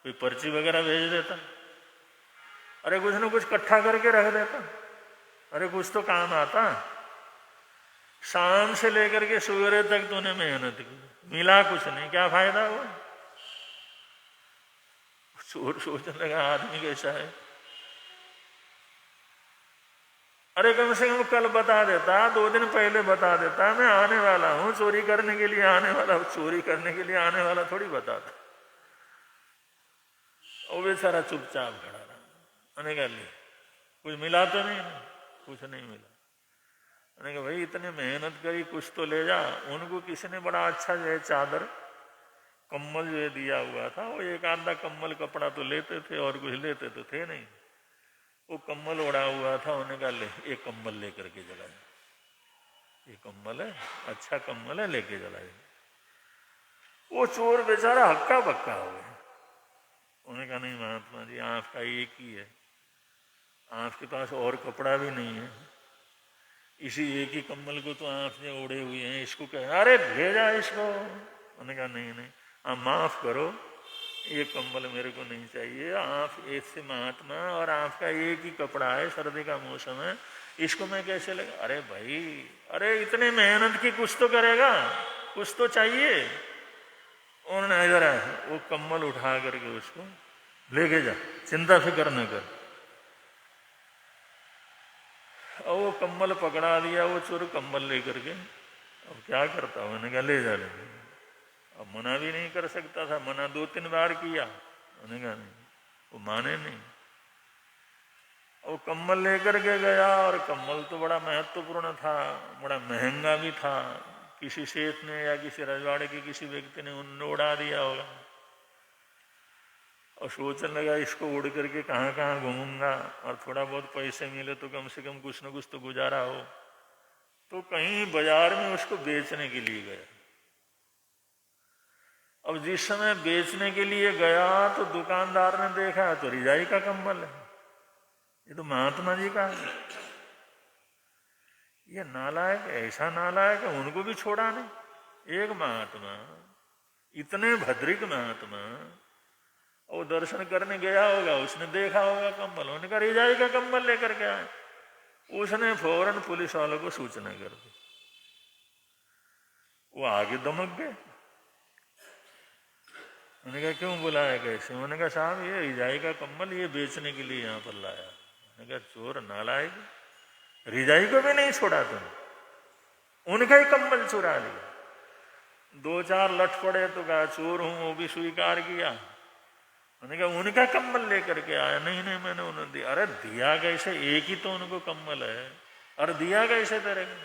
कोई पर्ची वगैरह भेज देता, अरे कुछ न कुछ इकट्ठा करके रख देता, अरे कुछ तो काम आता। शाम से लेकर के सवेरे तक तूने मेहनत की, मिला कुछ नहीं, क्या फायदा हुआ? चोर सोचने लगा आदमी कैसा है। अरे कम से कम कल बता देता, 2 दिन पहले बता देता, मैं आने वाला हूं, चोरी करने के लिए आने वाला, चोरी करने के लिए आने वाला थोड़ी बताता। वो बेचारा चुपचाप खड़ा रहा। मैंने कहा ले, कुछ मिला तो नहीं? कुछ नहीं मिला। मैंने कहा भाई इतने मेहनत करी, कुछ तो ले जा। उनको किसी ने बड़ा अच्छा जो है चादर कम्बल जो है दिया हुआ था, वो एक आधा कम्बल कपड़ा तो लेते थे और कुछ लेते तो थे नहीं। वो कम्बल ओढ़ा हुआ था, उन्होंने कहा ले एक कम्बल लेकर के चला जा, ये कम्बल है, अच्छा कम्बल है, लेके चला जा। वो चोर बेचारा हक्का बक्का हो गया। उन्होंने कहा नहीं महात्मा जी, आपका एक ही है, आपके पास और कपड़ा भी नहीं है, इसी एक ही कम्बल को तो आपने ओढ़े हुए हैं, इसको कह, अरे भेजा इसको। उन्होंने कहा नहीं नहीं, आप माफ करो, ये कम्बल मेरे को नहीं चाहिए, आप एक से महात्मा और आपका एक ही कपड़ा है, सर्दी का मौसम है, इसको मैं कैसे लगा? अरे भाई, अरे इतने मेहनत की, कुछ तो करेगा, कुछ तो चाहिए। उन्होंने इधर वो कम्बल उठा करके उसको लेके जा, चिंता फिक्र न कर। और वो कम्बल पकड़ा दिया, वो चोर कम्बल लेकर के। अब क्या करता? मैंने कहा ले जा ले। अब मना भी नहीं कर सकता था, मना 2-3 बार किया, मैंने कहा नहीं, वो माने नहीं। वो कम्बल लेकर के गया, और कम्बल तो बड़ा महत्वपूर्ण था, बड़ा महंगा भी था। किसी सेठ ने या किसी रजवाड़े के किसी व्यक्ति ने उन उड़ा दिया होगा, और सोचने लगा इसको उड़ करके कहाँ कहाँ घूमूंगा, और थोड़ा बहुत पैसे मिले तो कम से कम कुछ न कुछ तो गुजारा हो। तो कहीं बाजार में उसको बेचने के लिए गया। अब जिस समय बेचने के लिए गया तो दुकानदार ने देखा तो रिजाई का कंबल है, ये तो महात्मा जी का है। ये नालायक, ऐसा नालायक है, उनको भी छोड़ा नहीं। एक महात्मा, इतने भद्रिक महात्मा, वो दर्शन करने गया होगा, उसने देखा होगा कंबल, उन्होंने कहा रिजाई का कंबल लेकर के आए। उसने फौरन पुलिस वालों को सूचना कर दी। वो आगे दमक गए। उन्होंने कहा क्यों बुलाया, कैसे? उन्होंने कहा साहब ये रिजाई का कंबल ये बेचने के लिए यहाँ पर लाया। उन्होंने कहा चोर नालायक, रिजाई को भी नहीं छोड़ा तुम, उनका ही कंबल चुरा लिया। 2-4 लठ पड़े तो कहा चोर हूं, वो भी स्वीकार किया। उन्होंने कहा उनका कंबल लेकर के आया। नहीं नहीं, मैंने उन्हें दिया। अरे दिया कैसे, एक ही तो उनको कंबल है, और दिया कैसे तेरे को?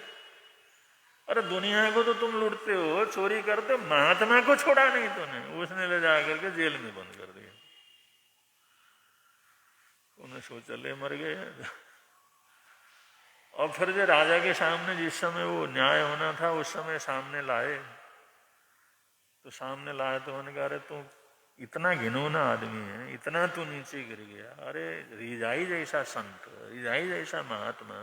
अरे दुनिया को तो तुम लूटते हो, चोरी करते हो, महात्मा को छोड़ा नहीं तूने। उसने ले जा करके जेल में बंद कर दिया। उन्हें सोचा ले मर गए। और फिर जो राजा के सामने जिस समय वो न्याय होना था, उस समय सामने लाए, तो सामने लाए तो उन्होंने कहा अरे तू इतना घिनौना आदमी है, इतना तू नीचे गिर गया। अरे रिजाई जैसा संत, रिजाई जैसा महात्मा,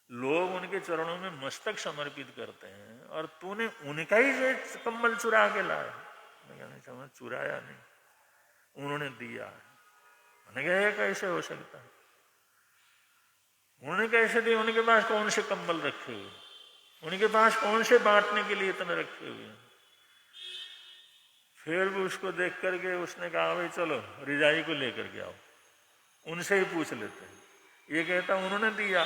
लोग उनके चरणों में मस्तक समर्पित करते हैं, और तूने उनका ही जो कंबल चुरा के लाया। नहीं समझ, चुराया नहीं, उन्होंने दिया। मैंने कहा ये कैसे हो सकता है? उन्होंने कैसे दिया? उनके पास कौन से कंबल रखे हुए, उनके पास कौन से बांटने के लिए इतने रखे हुए हैं? फिर भी उसको देख करके उसने कहा भाई चलो रिजाई को लेकर के आओ, उनसे ही पूछ लेते हैं। ये कहता उन्होंने दिया,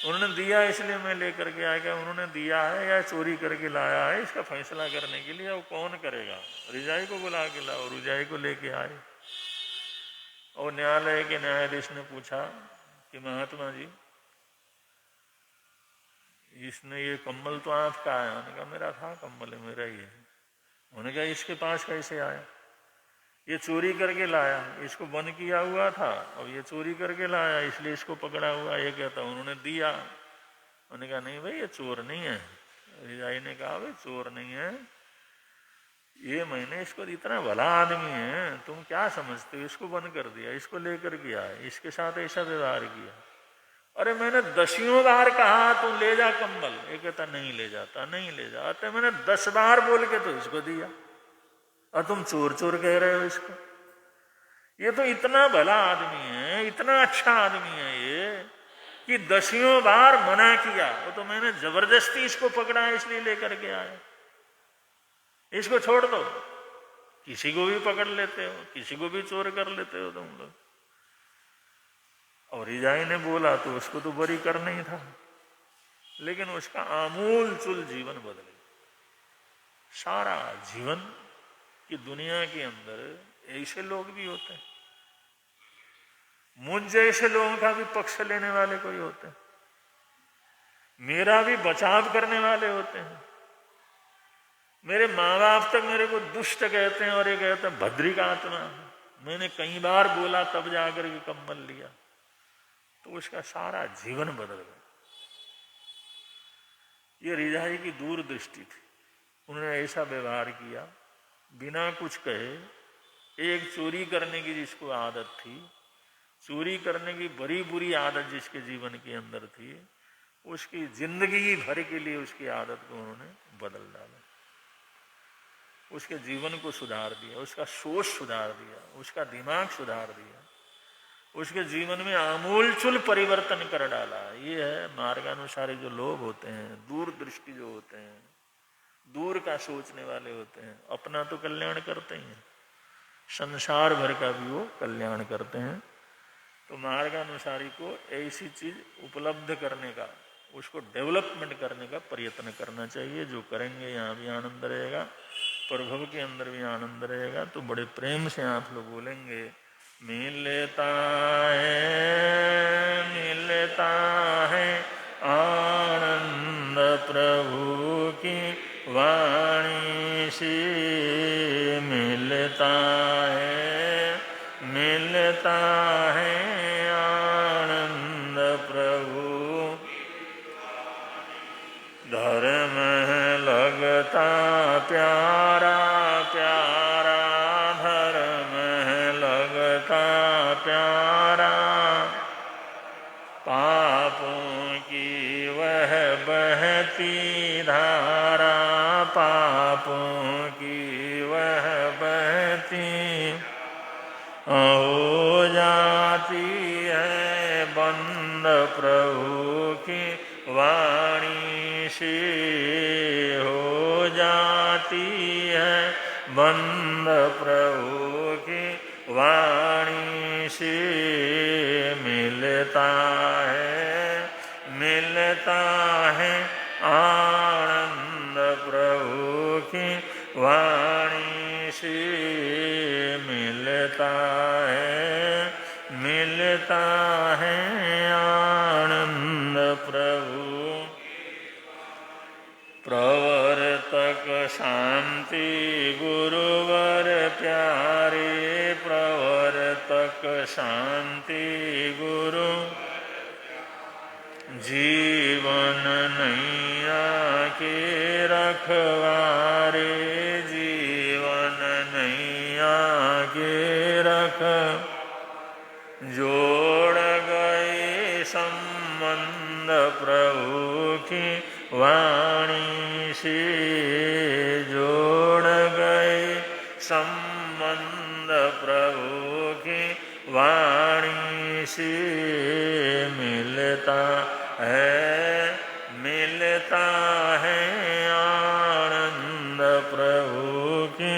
उन्होंने दिया इसलिए मैं लेकर के आ गया। उन्होंने दिया है या चोरी करके लाया है, इसका फैसला करने के लिए वो कौन करेगा? रिजाई को बुला के लाओ। रिजाई को लेके आए, और न्यायालय के न्यायाधीश ने पूछा कि महात्मा जी इसने ये कंबल तो आपका है। उन्होंने कहा मेरा था कंबल, है मेरा ही है। उन्होंने कहा इसके पास कैसे आया? ये चोरी करके लाया, इसको बंद किया हुआ था, अब ये चोरी करके लाया इसलिए इसको पकड़ा हुआ। ये कहता उन्होंने दिया। उन्होंने कहा नहीं भाई ये चोर नहीं है। रिजाई ने कहा भाई चोर नहीं है, ये मैंने इसको, इतना भला आदमी है, तुम क्या समझते हो? इसको बंद कर दिया, इसको लेकर के आए, इसके साथ ऐसा व्यवहार किया। अरे मैंने 10 बार कहा तू ले जा कंबल, ये कहता नहीं ले जाता, नहीं ले जाता। मैंने 10 बार बोल के तो इसको दिया, और तुम चोर चोर कह रहे हो इसको। ये तो इतना भला आदमी है, इतना अच्छा आदमी है ये, कि 10 बार मना किया, वो तो मैंने जबरदस्ती इसको पकड़ा है इसलिए लेकर के आया। इसको छोड़ दो। किसी को भी पकड़ लेते हो, किसी को भी चोर कर लेते हो तुम लोग। और रिजाई ने बोला तो उसको तो बरी करना ही था, लेकिन उसका आमूल चूल जीवन बदल गया। सारा जीवन कि दुनिया के अंदर ऐसे लोग भी होते हैं, मुझ जैसे लोगों का भी पक्ष लेने वाले कोई होते हैं, मेरा भी बचाव करने वाले होते हैं। मेरे माँ बाप तक मेरे को दुष्ट कहते हैं और ये कहते हैं भद्रिका आत्मा। मैंने कई बार बोला तब जाकर के कम्बल लिया, तो उसका सारा जीवन बदल गया। ये रिजाई की दूरदृष्टि थी। उन्होंने ऐसा व्यवहार किया बिना कुछ कहे। एक चोरी करने की जिसको आदत थी, चोरी करने की बड़ी बुरी आदत जिसके जीवन के अंदर थी, उसकी जिंदगी भर के लिए उसकी आदत को उन्होंने बदल डाला। उसके जीवन को सुधार दिया, उसका सोच सुधार दिया, उसका दिमाग सुधार दिया, उसके जीवन में आमूलचूल परिवर्तन कर डाला। ये है मार्गानुसारी जो लोग होते हैं, दूरदृष्टि जो होते हैं, दूर का सोचने वाले होते हैं। अपना तो कल्याण करते ही हैं, संसार भर का भी वो कल्याण करते हैं। तो मार्गानुसारी को ऐसी चीज उपलब्ध करने का, उसको डेवलपमेंट करने का प्रयत्न करना चाहिए। जो करेंगे यहाँ भी आनंद रहेगा, प्रभु के अंदर भी आनंद रहेगा। तो बड़े प्रेम से आप लोग बोलेंगे, मिलता है आनंद प्रभु की वाणी से, मिलता है आनंद प्रभु। धर्म लगता प्यारा प्यारा, धर्म लगता प्यारा, पापों की वह बहती धारा, पापों की वह बहती हो जाती है बंद प्रभु की वाणी से, हो जाती है बंद प्रभु की वाणी से। मिलता है आनंद प्रभु की वाणी से, मिलता है आनंद प्रभु। प्रवर्तक शांति गुरुवर प्यारे, प्रवर्तक शांति गुरु, जीवन नैया के रखवारे, जीवन नैया के रख। जोड़ गए संबंध प्रभु की वाणी से, जोड़ गए संबंध प्रभु की वाणी से। मिलता है आनंद प्रभु की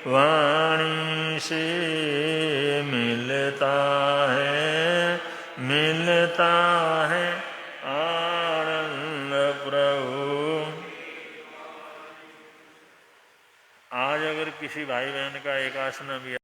वाणी से, मिलता है आनंद प्रभु। आज अगर किसी भाई बहन का एक आसना भी